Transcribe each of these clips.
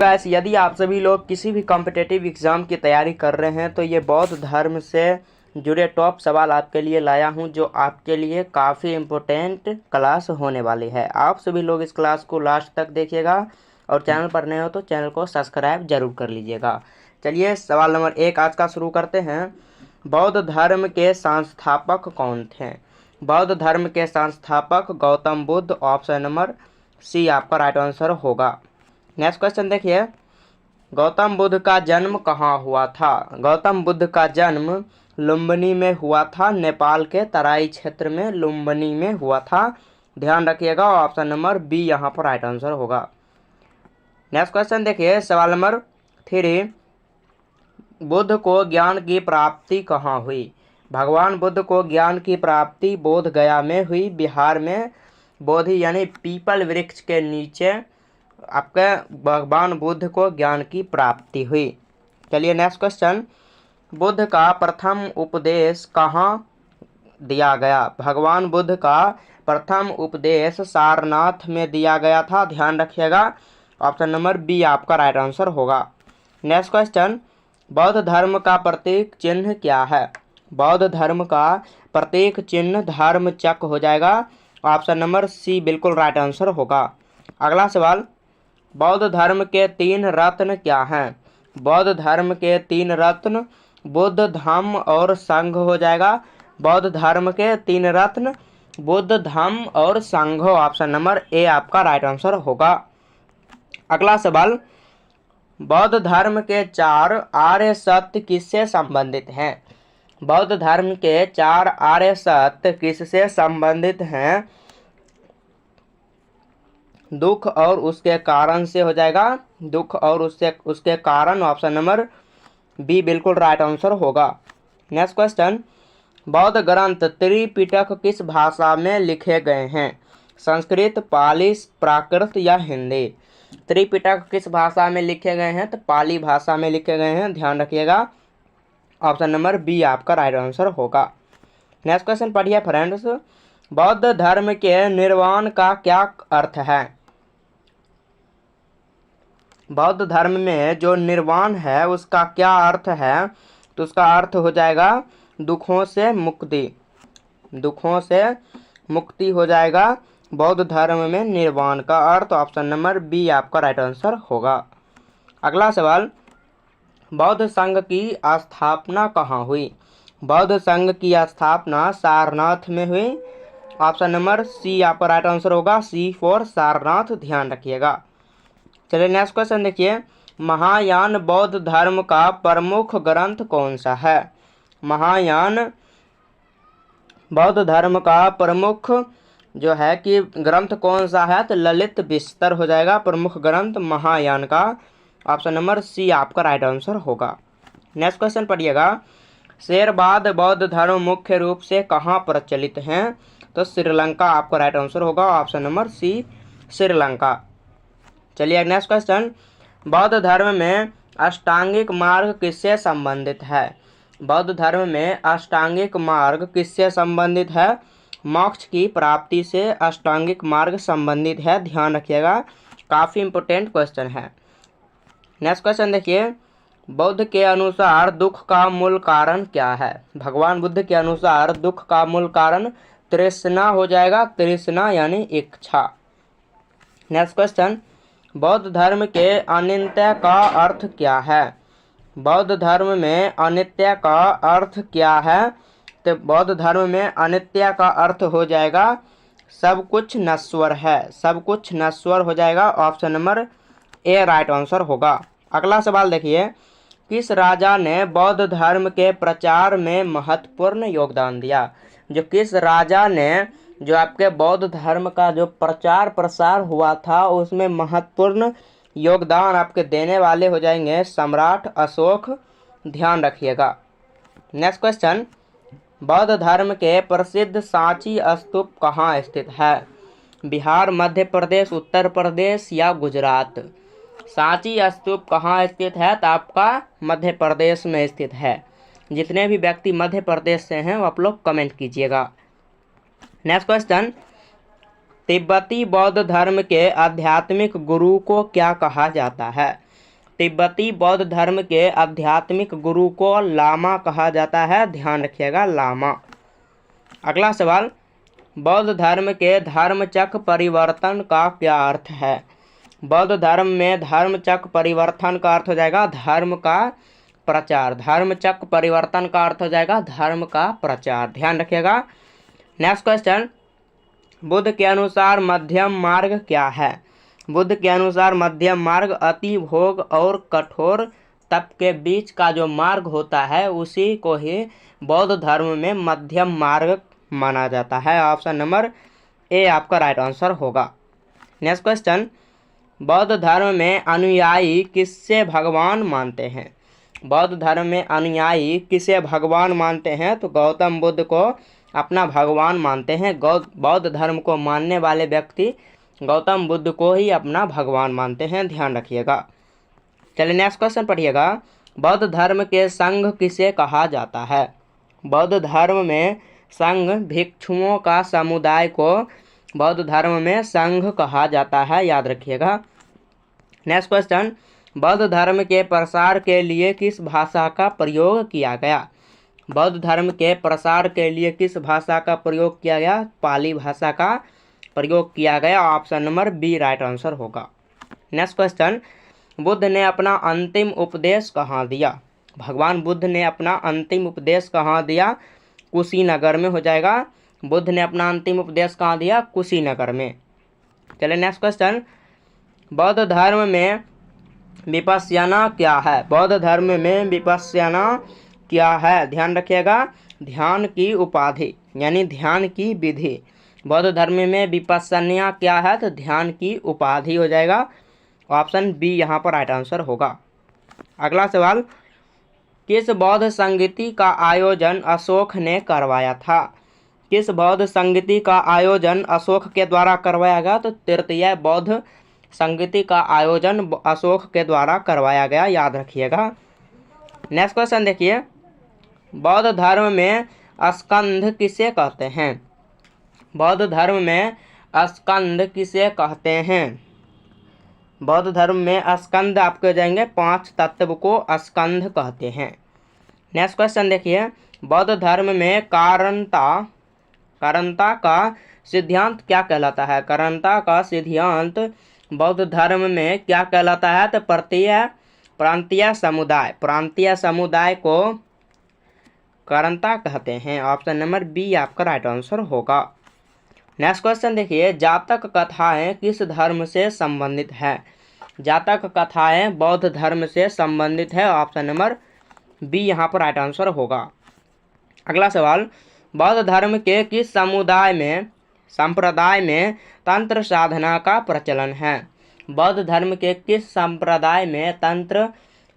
Gas यदि आप सभी लोग किसी भी कॉम्पिटिटिव एग्ज़ाम की तैयारी कर रहे हैं तो ये बौद्ध धर्म से जुड़े टॉप सवाल आपके लिए लाया हूं, जो आपके लिए काफ़ी इम्पोर्टेंट क्लास होने वाली है। आप सभी लोग इस क्लास को लास्ट तक देखिएगा और चैनल पर नए हो तो चैनल को सब्सक्राइब जरूर कर लीजिएगा। चलिए सवाल नंबर 1 आज का शुरू करते हैं। बौद्ध धर्म के संस्थापक कौन थे? बौद्ध धर्म के संस्थापक Gautam Buddha. Option number C आपका राइट आंसर होगा। नेक्स्ट क्वेश्चन देखिए, गौतम बुद्ध का जन्म कहाँ हुआ था? गौतम बुद्ध का जन्म लुम्बिनी में हुआ था। नेपाल के तराई क्षेत्र में लुम्बिनी में हुआ था। ध्यान रखिएगा, ऑप्शन नंबर बी यहाँ पर राइट आंसर होगा। नेक्स्ट क्वेश्चन देखिए, सवाल नंबर 3, बुद्ध को ज्ञान की प्राप्ति कहाँ हुई? भगवान बुद्ध को ज्ञान की प्राप्ति बोध गया में हुई। बिहार में बोधि यानी पीपल वृक्ष के नीचे आपके भगवान बुद्ध को ज्ञान की प्राप्ति हुई। चलिए नेक्स्ट क्वेश्चन, बुद्ध का प्रथम उपदेश कहाँ दिया गया? भगवान बुद्ध का प्रथम उपदेश सारनाथ में दिया गया था। ध्यान रखिएगा, ऑप्शन नंबर बी आपका राइट आंसर होगा। नेक्स्ट क्वेश्चन, बौद्ध धर्म का प्रतीक चिन्ह क्या है? बौद्ध धर्म का प्रतीक चिन्ह धर्म चक्र हो जाएगा। ऑप्शन नंबर सी बिल्कुल राइट आंसर होगा। अगला सवाल, बौद्ध धर्म के 3 रत्न क्या हैं? बौद्ध धर्म के 3 रत्न बुद्ध, धम्म और संघ हो जाएगा। बौद्ध धर्म के 3 रत्न बुद्ध, धम्म और संघ। ऑप्शन नंबर ए आपका राइट आंसर होगा। अगला सवाल, बौद्ध धर्म के 4 आर्य सत्य किससे संबंधित हैं? बौद्ध धर्म के 4 आर्य सत्य किससे संबंधित हैं? दुख और उसके कारण से हो जाएगा। दुख और उसके कारण। ऑप्शन नंबर बी बिल्कुल राइट आंसर होगा। नेक्स्ट क्वेश्चन, बौद्ध ग्रंथ त्रिपिटक किस भाषा में लिखे गए हैं? संस्कृत, पाली, प्राकृत या हिंदी? त्रिपिटक किस भाषा में लिखे गए हैं? तो पाली भाषा में लिखे गए हैं। ध्यान रखिएगा, ऑप्शन नंबर बी आपका राइट आंसर होगा। नेक्स्ट क्वेश्चन पढ़िए फ्रेंड्स, बौद्ध धर्म के निर्वाण का क्या अर्थ है? बौद्ध धर्म में जो निर्वाण है उसका क्या अर्थ है? तो उसका अर्थ हो जाएगा दुखों से मुक्ति। दुखों से मुक्ति हो जाएगा बौद्ध धर्म में निर्वाण का अर्थ। ऑप्शन नंबर बी आपका राइट आंसर होगा। अगला सवाल, बौद्ध संघ की स्थापना कहाँ हुई? बौद्ध संघ की स्थापना सारनाथ में हुई। ऑप्शन नंबर सी आपका राइट आंसर होगा, सी फॉर सारनाथ। ध्यान रखिएगा। चलिए नेक्स्ट क्वेश्चन देखिए, महायान बौद्ध धर्म का प्रमुख ग्रंथ कौन सा है? महायान बौद्ध धर्म का प्रमुख जो है कि ग्रंथ कौन सा है? तो ललित विस्तर हो जाएगा प्रमुख ग्रंथ महायान का। ऑप्शन नंबर सी आपका राइट आंसर होगा। नेक्स्ट क्वेश्चन पढ़िएगा, शेरवाद बौद्ध धर्म मुख्य रूप से कहाँ प्रचलित हैं? तो श्रीलंका आपका राइट आंसर होगा। Option number C Sri Lanka. चलिए नेक्स्ट क्वेश्चन, बौद्ध धर्म में अष्टांगिक मार्ग किससे संबंधित है? बौद्ध धर्म में अष्टांगिक मार्ग किससे संबंधित है? मोक्ष की प्राप्ति से अष्टांगिक मार्ग संबंधित है। ध्यान रखिएगा, काफ़ी इंपोर्टेंट क्वेश्चन है। नेक्स्ट क्वेश्चन देखिए, बुद्ध के अनुसार दुख का मूल कारण क्या है? भगवान बुद्ध के अनुसार दुख का मूल कारण तृष्णा हो जाएगा। तृष्णा यानी इच्छा। नेक्स्ट क्वेश्चन, बौद्ध धर्म के अनित्य का अर्थ क्या है? बौद्ध धर्म में अनित्य का अर्थ क्या है? तो बौद्ध धर्म में अनित्य का अर्थ हो जाएगा सब कुछ नश्वर है। सब कुछ नश्वर हो जाएगा। Option number A right answer होगा। अगला सवाल देखिए, किस राजा ने बौद्ध धर्म के प्रचार में महत्वपूर्ण योगदान दिया? जो किस राजा ने जो आपके बौद्ध धर्म का जो प्रचार प्रसार हुआ था उसमें महत्वपूर्ण योगदान आपके देने वाले हो जाएंगे सम्राट अशोक। ध्यान रखिएगा। नेक्स्ट क्वेश्चन, बौद्ध धर्म के प्रसिद्ध सांची स्तूप कहाँ स्थित है? बिहार, मध्य प्रदेश, उत्तर प्रदेश या गुजरात? सांची स्तूप कहाँ स्थित है? तो आपका मध्य प्रदेश में स्थित है। जितने भी व्यक्ति मध्य प्रदेश से हैं वो आप लोग कमेंट कीजिएगा। नेक्स्ट क्वेश्चन, तिब्बती बौद्ध धर्म के आध्यात्मिक गुरु को क्या कहा जाता है? तिब्बती बौद्ध धर्म के आध्यात्मिक गुरु को लामा कहा जाता है, ध्यान रखिएगा लामा। अगला सवाल, बौद्ध धर्म के धर्मचक्र परिवर्तन का क्या अर्थ है? बौद्ध धर्म में धर्मचक्र परिवर्तन का अर्थ हो जाएगा धर्म का प्रचार। धर्मचक्र परिवर्तन का अर्थ हो जाएगा धर्म का प्रचार, ध्यान रखिएगा। नेक्स्ट क्वेश्चन, बुद्ध के अनुसार मध्यम मार्ग क्या है? बुद्ध के अनुसार मध्यम मार्ग अति भोग और कठोर तप के बीच का जो मार्ग होता है उसी को ही बौद्ध धर्म में मध्यम मार्ग माना जाता है। ऑप्शन नंबर ए आपका राइट आंसर होगा। नेक्स्ट क्वेश्चन, बौद्ध धर्म में अनुयायी किससे भगवान मानते हैं? बौद्ध धर्म में अनुयायी किसे भगवान मानते हैं? तो गौतम बुद्ध को अपना भगवान मानते हैं। बौद्ध धर्म को मानने वाले व्यक्ति गौतम बुद्ध को ही अपना भगवान मानते हैं, ध्यान रखिएगा। चलिए नेक्स्ट क्वेश्चन पढ़िएगा, बौद्ध धर्म के संघ किसे कहा जाता है? बौद्ध धर्म में संघ भिक्षुओं का समुदाय को बौद्ध धर्म में संघ कहा जाता है, याद रखिएगा। नेक्स्ट क्वेश्चन, बौद्ध धर्म के प्रसार के लिए किस भाषा का प्रयोग किया गया? बौद्ध धर्म के प्रसार के लिए किस भाषा का प्रयोग किया गया? पाली भाषा का प्रयोग किया गया। Option number B right answer होगा। नेक्स्ट क्वेश्चन, बुद्ध ने अपना अंतिम उपदेश कहाँ दिया? भगवान बुद्ध ने अपना अंतिम उपदेश कहाँ दिया? कुशीनगर में हो जाएगा। बुद्ध ने अपना अंतिम उपदेश कहाँ दिया? कुशीनगर में। चलिए नेक्स्ट क्वेश्चन, बौद्ध धर्म में विपश्यना क्या है? बौद्ध धर्म में विपश्यना क्या है? ध्यान रखिएगा, ध्यान की उपाधि यानी ध्यान की विधि। बौद्ध धर्म में विपश्यना क्या है? तो ध्यान की उपाधि हो जाएगा। ऑप्शन बी यहाँ पर राइट आंसर होगा। अगला सवाल, किस बौद्ध संगीति का आयोजन अशोक ने करवाया था? किस बौद्ध संगीति का आयोजन अशोक के द्वारा करवाया गया? तो तृतीय बौद्ध संगीति का आयोजन अशोक के द्वारा करवाया गया, याद रखिएगा। नेक्स्ट क्वेश्चन देखिए, बौद्ध धर्म में स्कंध किसे कहते हैं? बौद्ध धर्म में स्कंद किसे कहते हैं? बौद्ध धर्म में स्कंद आपके जाएंगे 5 तत्व को स्कंद कहते हैं। नेक्स्ट क्वेश्चन देखिए, बौद्ध धर्म में कारणता का सिद्धांत क्या कहलाता है? कारणता का सिद्धांत बौद्ध धर्म में क्या कहलाता है? तो प्रांतीय समुदाय को कारणता कहते हैं। ऑप्शन नंबर बी आपका राइट आंसर होगा। नेक्स्ट क्वेश्चन देखिए, जातक कथाएं किस धर्म से संबंधित है? जातक कथाएं बौद्ध धर्म से संबंधित है। ऑप्शन नंबर बी यहाँ पर राइट आंसर होगा। अगला सवाल, बौद्ध धर्म के किस संप्रदाय में तंत्र साधना का प्रचलन है? बौद्ध धर्म के किस संप्रदाय में तंत्र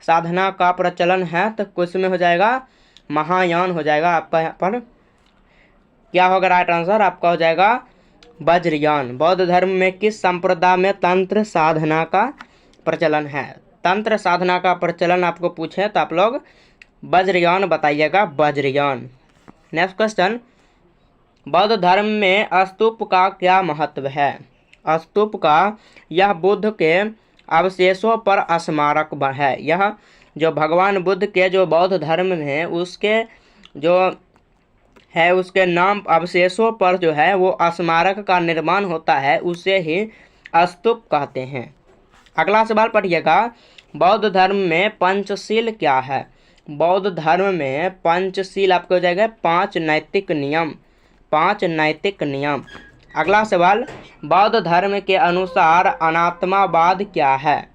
साधना का प्रचलन है? तो कुछ में हो जाएगा महायान हो जाएगा। आपका यहाँ पर क्या होगा राइट आंसर? आपका हो जाएगा वज्रयान। बौद्ध धर्म में किस संप्रदाय में तंत्र साधना का प्रचलन है? तंत्र साधना का प्रचलन आपको पूछे तो आप लोग वज्रयान बताइएगा, वज्रयान। नेक्स्ट क्वेश्चन, बौद्ध धर्म में स्तूप का क्या महत्व है? स्तूप का, यह बुद्ध के अवशेषों पर स्मारक है। यह जो भगवान बुद्ध के जो बौद्ध धर्म में उसके जो है उसके नाम अवशेषों पर जो है वो स्मारक का निर्माण होता है, उसे ही स्तूप कहते हैं। अगला सवाल पढ़िएगा, बौद्ध धर्म में पंचशील क्या है? बौद्ध धर्म में पंचशील आपको हो जाएगा 5 नैतिक नियम, 5 नैतिक नियम। अगला सवाल, बौद्ध धर्म के अनुसार अनात्मावाद क्या है?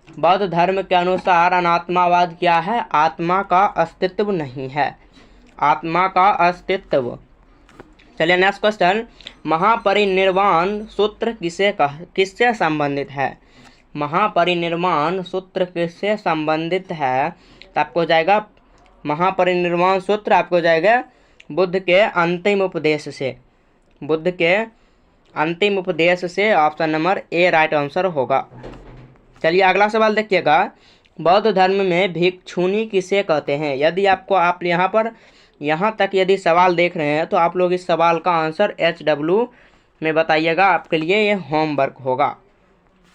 बौद्ध धर्म के अनुसार अनात्मावाद क्या है? आत्मा का अस्तित्व नहीं है, आत्मा का अस्तित्व। चलिए नेक्स्ट क्वेश्चन, महापरिनिर्वाण सूत्र किससे संबंधित है? महापरिनिर्वाण सूत्र किससे संबंधित है? तो आपको हो जाएगा महापरिनिर्वाण सूत्र आपको हो जाएगा बुद्ध के अंतिम उपदेश से, बुद्ध के अंतिम उपदेश से। Option number A right answer होगा। चलिए अगला सवाल देखिएगा, बौद्ध धर्म में भिक्षुनी किसे कहते हैं? यदि आप यहाँ तक यदि सवाल देख रहे हैं तो आप लोग इस सवाल का आंसर HW में बताइएगा, आपके लिए ये होमवर्क होगा।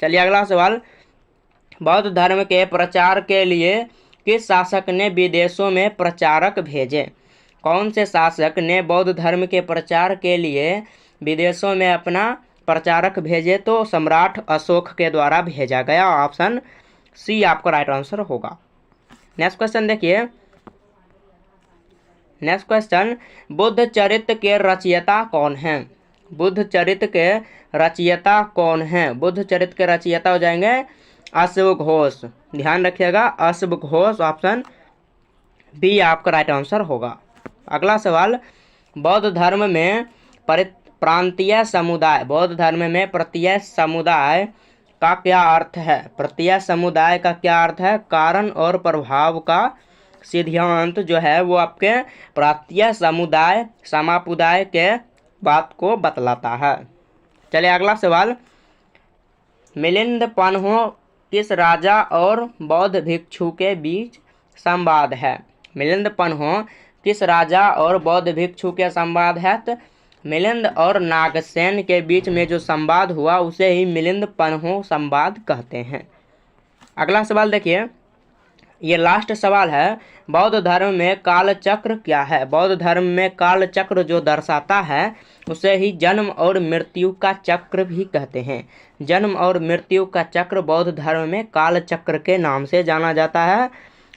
चलिए अगला सवाल, बौद्ध धर्म के प्रचार के लिए किस शासक ने विदेशों में प्रचारक भेजे? कौन से शासक ने बौद्ध धर्म के प्रचार के लिए विदेशों में अपना प्रचारक भेजे? तो सम्राट अशोक के द्वारा भेजा गया। ऑप्शन सी आपका राइट आंसर होगा। नेक्स्ट क्वेश्चन देखिए। नेक्स्ट क्वेश्चन, बुद्ध चरित्र के रचयिता कौन हैं? बुद्ध चरित्र के रचयिता कौन हैं? बुद्ध चरित्र के रचयिता हो जाएंगे अश्व घोष। ध्यान रखिएगा, अश्व घोष। ऑप्शन बी आपका राइट आंसर होगा। अगला सवाल, बौद्ध धर्म में प्रांतीय समुदाय, बौद्ध धर्म में प्रांतीय समुदाय का क्या अर्थ है? प्रांतीय समुदाय का क्या अर्थ है? कारण और प्रभाव का सिद्धांत जो है वो आपके प्रांतीय समुदाय समापुदाय के बात को बतलाता है। चलिए अगला सवाल, मिलिंद पन्हो किस राजा और बौद्ध भिक्षु के बीच संवाद है? मिलिंद पन्हो किस राजा और बौद्ध भिक्षु के संवाद है? तो मिलिंद और नागसेन के बीच में जो संवाद हुआ उसे ही मिलिंद पन्हो संवाद कहते हैं। अगला सवाल देखिए, ये लास्ट सवाल है, बौद्ध धर्म में कालचक्र क्या है? बौद्ध धर्म में कालचक्र जो दर्शाता है उसे ही जन्म और मृत्यु का चक्र भी कहते हैं। जन्म और मृत्यु का चक्र बौद्ध धर्म में कालचक्र के नाम से जाना जाता है।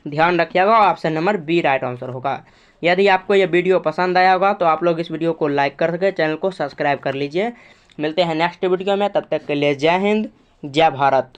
ध्यान रखिएगा, option number B right answer होगा। यदि आपको यह वीडियो पसंद आया होगा तो आप लोग इस वीडियो को लाइक करके चैनल को सब्सक्राइब कर लीजिए। मिलते हैं नेक्स्ट वीडियो में, तब तक के लिए जय हिंद, जय भारत।